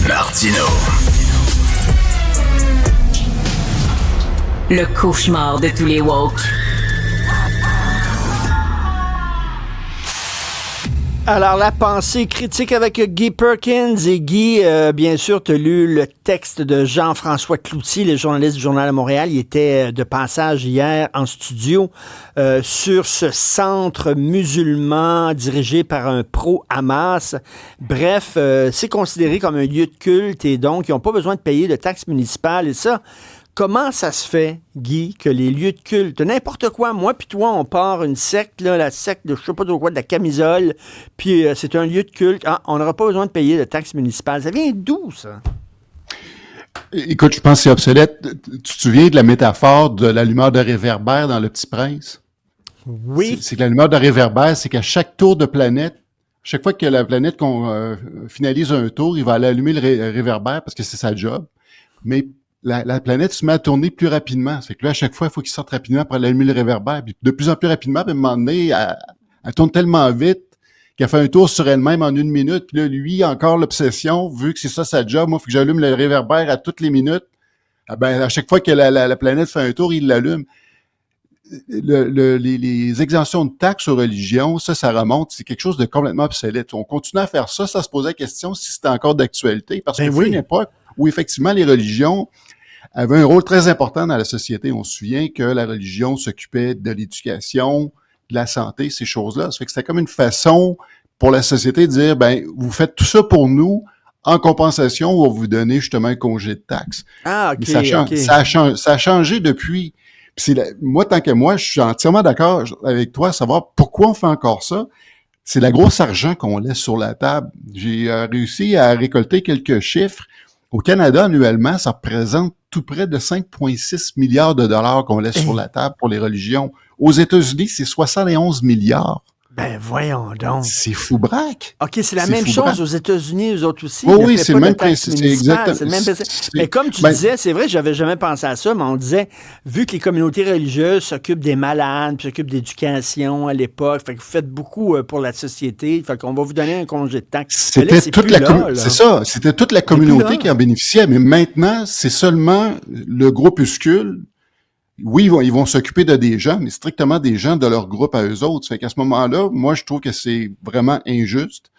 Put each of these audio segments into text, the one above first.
Martino. Le cauchemar de tous les woke. Alors, la pensée critique avec Guy Perkins. Et Guy, bien sûr, tu as lu le texte de Jean-François Cloutier, le journaliste du Journal de Montréal. Il était de passage hier en studio sur ce centre musulman dirigé par un pro-Hamas. Bref, c'est considéré comme un lieu de culte et donc, ils n'ont pas besoin de payer de taxes municipales. Et ça, comment ça se fait, Guy, que les lieux de culte, n'importe quoi, moi puis toi, on part une secte, là, la secte de je sais pas trop quoi, de la camisole, puis c'est un lieu de culte, on n'aura pas besoin de payer de taxes municipales. Ça vient d'où, ça? Écoute, je pense que c'est obsolète. Tu te souviens de la métaphore de l'allumeur de réverbère dans Le Petit Prince? Oui. C'est que l'allumeur de réverbère, c'est qu'à chaque tour de planète, chaque fois que la planète finalise un tour, il va aller allumer le réverbère parce que c'est sa job. Mais la planète se met à tourner plus rapidement. C'est que là, à chaque fois, il faut qu'il sorte rapidement pour aller allumer le réverbère. Puis de plus en plus rapidement, puis à un moment donné, elle tourne tellement vite qu'elle fait un tour sur elle-même en 1 minute. Puis là, lui, encore l'obsession, vu que c'est ça sa job, moi, il faut que j'allume le réverbère à toutes les minutes. À chaque fois que la planète fait un tour, il l'allume. Les exemptions de taxes aux religions, ça remonte, c'est quelque chose de complètement obsolète. On continue à faire ça, ça se posait la question si c'était encore d'actualité, parce que c'est une époque où effectivement les religions avaient un rôle très important dans la société. On se souvient que la religion s'occupait de l'éducation, de la santé, ces choses-là. Ça fait que c'était comme une façon pour la société de dire, vous faites tout ça pour nous, en compensation, on va vous donner justement un congé de taxes. Ah, OK, ça a changé depuis. Puis moi, tant que moi, je suis entièrement d'accord avec toi à savoir pourquoi on fait encore ça. C'est la grosse argent qu'on laisse sur la table. J'ai réussi à récolter quelques chiffres. Au Canada, annuellement, ça représente tout près de 5,6 milliards de dollars qu'on laisse sur la table pour les religions. Aux États-Unis, c'est 71 milliards. Ben voyons donc. C'est fou braque. OK, c'est la même chose aux États-Unis, eux autres aussi. Oui, c'est le même principe. C'est exactement. Mais comme tu disais, c'est vrai, j'avais jamais pensé à ça, mais on disait, vu que les communautés religieuses s'occupent des malades, puis s'occupent d'éducation à l'époque, fait que vous faites beaucoup pour la société, fait qu'on va vous donner un congé de taxes. C'est ça, c'était toute la communauté qui en bénéficiait, mais maintenant, c'est seulement le groupuscule. Oui, ils vont s'occuper de des gens, mais strictement des gens de leur groupe à eux autres. Ça fait qu'à ce moment-là, moi, je trouve que c'est vraiment injuste.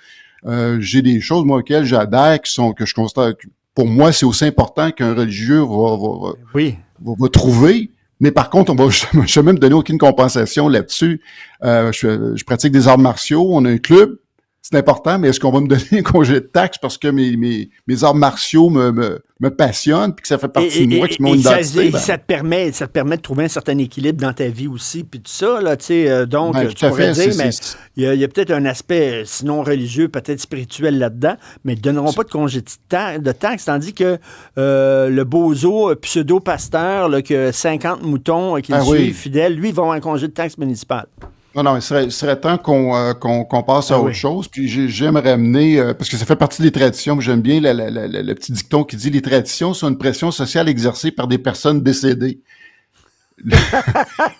J'ai des choses, moi, auxquelles j'adhère, que je constate, pour moi, c'est aussi important qu'un religieux va trouver. Mais par contre, je vais même donner aucune compensation là-dessus. Je pratique des arts martiaux, on a un club. C'est important, mais est-ce qu'on va me donner un congé de taxes parce que mes arts martiaux me passionnent puis que ça fait partie de moi, qui m'ont une identité? Ça te permet de trouver un certain équilibre dans ta vie aussi, puis tout ça, là, tu sais, donc, tu pourrais dire, mais il y a peut-être un aspect, sinon religieux, peut-être spirituel là-dedans, mais ils ne donneront pas de congé de taxes, tandis que le bozo pseudo-pasteur, là, que 50 moutons qui le suivent fidèles, lui, il va avoir un congé de taxes municipales. Non, il serait temps qu'on passe à autre chose. Puis j'aimerais amener, parce que ça fait partie des traditions, j'aime bien le petit dicton qui dit « Les traditions sont une pression sociale exercée par des personnes décédées. »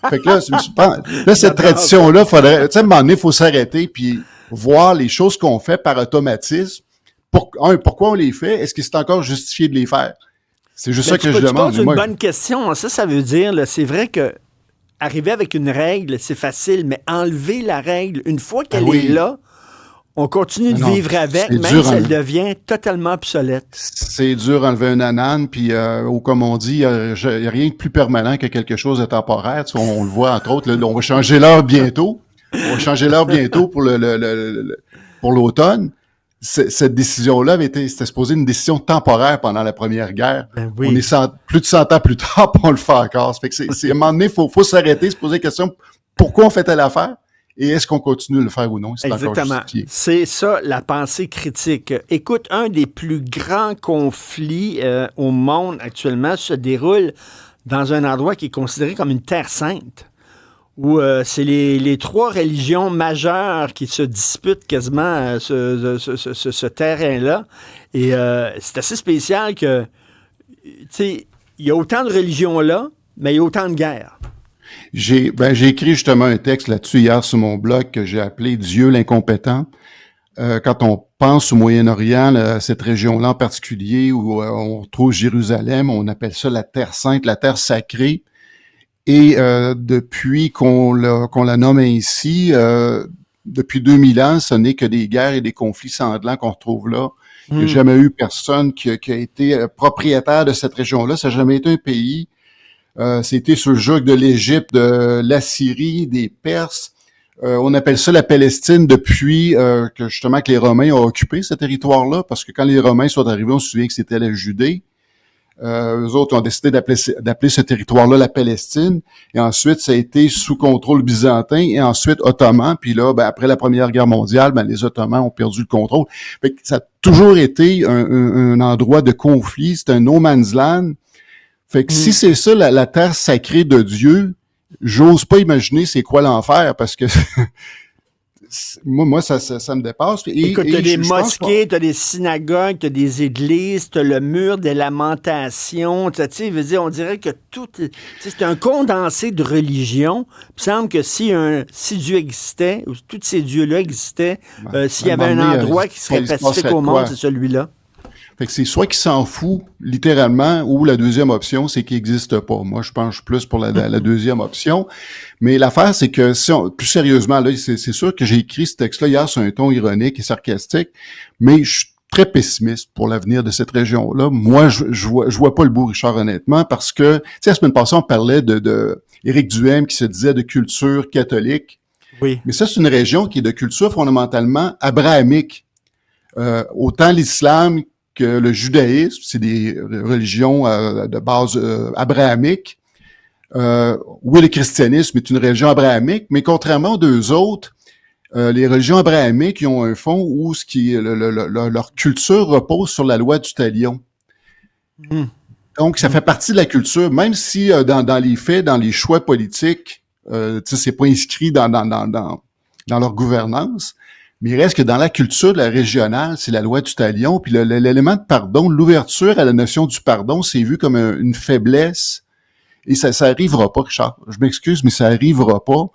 Fait que là, cette tradition-là, faudrait, tu sais, à un moment donné, il faut s'arrêter puis voir les choses qu'on fait par automatisme. Pourquoi on les fait? Est-ce que c'est encore justifié de les faire? C'est juste ça que je demande. C'est une bonne question. Ça veut dire, là, c'est vrai que arriver avec une règle, c'est facile, mais enlever la règle, une fois qu'elle est là, on continue de vivre avec, même si elle devient totalement obsolète. C'est dur d'enlever un ananas, puis comme on dit, il n'y a rien de plus permanent que quelque chose de temporaire. Tu sais, on le voit, entre autres, là, on va changer l'heure bientôt. Pour l'automne. Cette décision-là c'était supposé une décision temporaire pendant la Première Guerre. On est plus de 100 ans plus tard, puis on le fait encore. Ça fait que à un moment donné, faut s'arrêter, se poser la question, pourquoi on fait telle affaire? Et est-ce qu'on continue de le faire ou non? Exactement. C'est ça, la pensée critique. Écoute, un des plus grands conflits au monde actuellement se déroule dans un endroit qui est considéré comme une terre sainte, où c'est les 3 religions majeures qui se disputent quasiment ce terrain-là. Et c'est assez spécial que, tu sais, il y a autant de religions là, mais il y a autant de guerres. J'ai écrit justement un texte là-dessus hier sur mon blog que j'ai appelé « Dieu l'incompétent ». quand on pense au Moyen-Orient, là, cette région-là en particulier, où on trouve Jérusalem, on appelle ça la Terre sainte, la Terre sacrée. Et depuis qu'on la nomme ainsi, depuis 2000 ans, ce n'est que des guerres et des conflits sanglants qu'on retrouve là. Il n'y a jamais eu personne qui a été propriétaire de cette région-là. Ça n'a jamais été un pays. C'était sous le joug de l'Égypte, de l'Assyrie, des Perses. On appelle ça la Palestine depuis que justement que les Romains ont occupé ce territoire-là, parce que quand les Romains sont arrivés, on se souvient que c'était la Judée. Eux autres ont décidé d'appeler ce territoire-là la Palestine. Et ensuite, ça a été sous contrôle byzantin et ensuite ottoman. Puis là, après la Première Guerre mondiale, les Ottomans ont perdu le contrôle. Fait que ça a toujours été un endroit de conflit. C'est un no man's land. Fait que si c'est ça, la terre sacrée de Dieu, j'ose pas imaginer c'est quoi l'enfer, parce que moi ça me dépasse. Écoute, t'as des mosquées, t'as des synagogues, t'as des églises, t'as le mur des lamentations, tu sais, veut dire, on dirait que tout, c'est un condensé de religions. Il me semble que si Dieu existait, ou tous ces dieux-là existaient, s'il y avait un endroit qui serait pacifique au monde, c'est celui-là. Fait que c'est soit qu'il s'en fout, littéralement, ou la deuxième option, c'est qu'il n'existe pas. Moi, je penche plus pour la deuxième option. Mais l'affaire, c'est que, plus sérieusement, là, c'est sûr que j'ai écrit ce texte-là hier sur un ton ironique et sarcastique, mais je suis très pessimiste pour l'avenir de cette région-là. Moi, je vois pas le bout, Richard, honnêtement, parce que, tu sais, la semaine passée, on parlait de Éric Duhem qui se disait de culture catholique. Oui. Mais ça, c'est une région qui est de culture fondamentalement abrahamique. Autant l'islam que le judaïsme, c'est des religions de base abrahamique. Oui, le christianisme est une religion abrahamique, mais contrairement aux deux autres, les religions abrahamiques, ils ont un fond où leur culture repose sur la loi du talion. Donc, ça fait partie de la culture, même si dans les faits, dans les choix politiques, c'est pas inscrit dans leur gouvernance. Mais il reste que dans la culture de la régionale, c'est la loi du talion. Puis l'élément de pardon, l'ouverture à la notion du pardon, c'est vu comme une faiblesse. Et ça arrivera pas, Richard. Je m'excuse, mais ça arrivera pas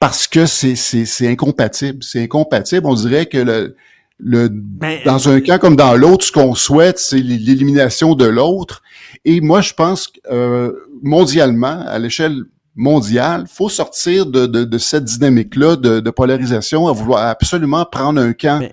parce que c'est incompatible. C'est incompatible. On dirait que dans un cas comme dans l'autre, ce qu'on souhaite, c'est l'élimination de l'autre. Et moi, je pense que mondialement, à l'échelle mondiale, faut sortir de cette dynamique-là de polarisation, à vouloir absolument prendre un camp.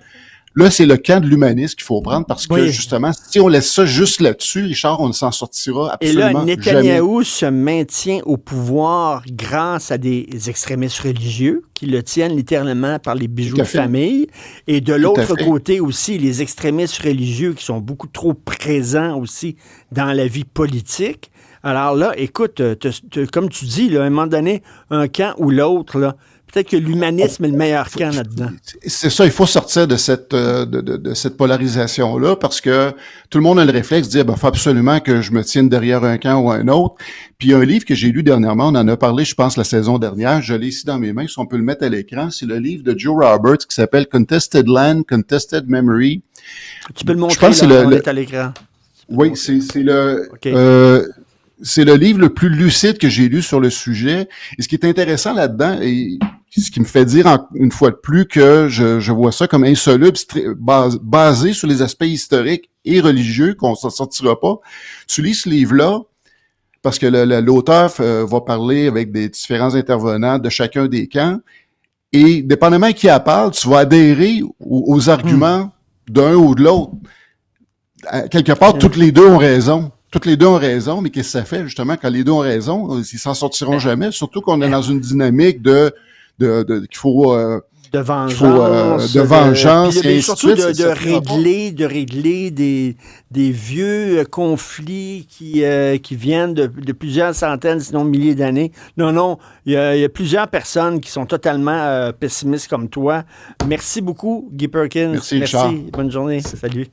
Là, c'est le camp de l'humanisme qu'il faut prendre parce que, justement, si on laisse ça juste là-dessus, Richard, on ne s'en sortira absolument jamais. Et là, Netanyahou se maintient au pouvoir grâce à des extrémistes religieux qui le tiennent littéralement par les bijoux de famille. Et de l'autre côté aussi, les extrémistes religieux qui sont beaucoup trop présents aussi dans la vie politique. Alors là, écoute, comme tu dis, là, à un moment donné, un camp ou l'autre, là, peut-être que l'humanisme est le meilleur camp là-dedans. C'est ça, il faut sortir de cette polarisation-là parce que tout le monde a le réflexe de dire il faut absolument que je me tienne derrière un camp ou un autre. Puis il y a un livre que j'ai lu dernièrement, on en a parlé, je pense, la saison dernière, je l'ai ici dans mes mains, si on peut le mettre à l'écran, c'est le livre de Joe Roberts qui s'appelle Contested Land, Contested Memory. Tu peux le montrer, je pense là, on est à l'écran. Oui, c'est le... Okay. C'est le livre le plus lucide que j'ai lu sur le sujet. Et ce qui est intéressant là-dedans, et ce qui me fait dire une fois de plus que je vois ça comme insoluble, basé sur les aspects historiques et religieux, qu'on s'en sortira pas. Tu lis ce livre-là, parce que l'auteur va parler avec des différents intervenants de chacun des camps, et dépendamment à qui elle parle, tu vas adhérer aux arguments d'un ou de l'autre. Quelque part, toutes les deux ont raison. Toutes les deux ont raison, mais qu'est-ce que ça fait, justement, quand les deux ont raison? Ils s'en sortiront jamais, surtout qu'on est dans une dynamique qu'il faut... de vengeance. De vengeance. Mais surtout de régler des vieux conflits qui viennent de plusieurs centaines, sinon milliers d'années. Non, il y a plusieurs personnes qui sont totalement pessimistes comme toi. Merci beaucoup, Guy Perkins. Merci. Bonne journée. Salut.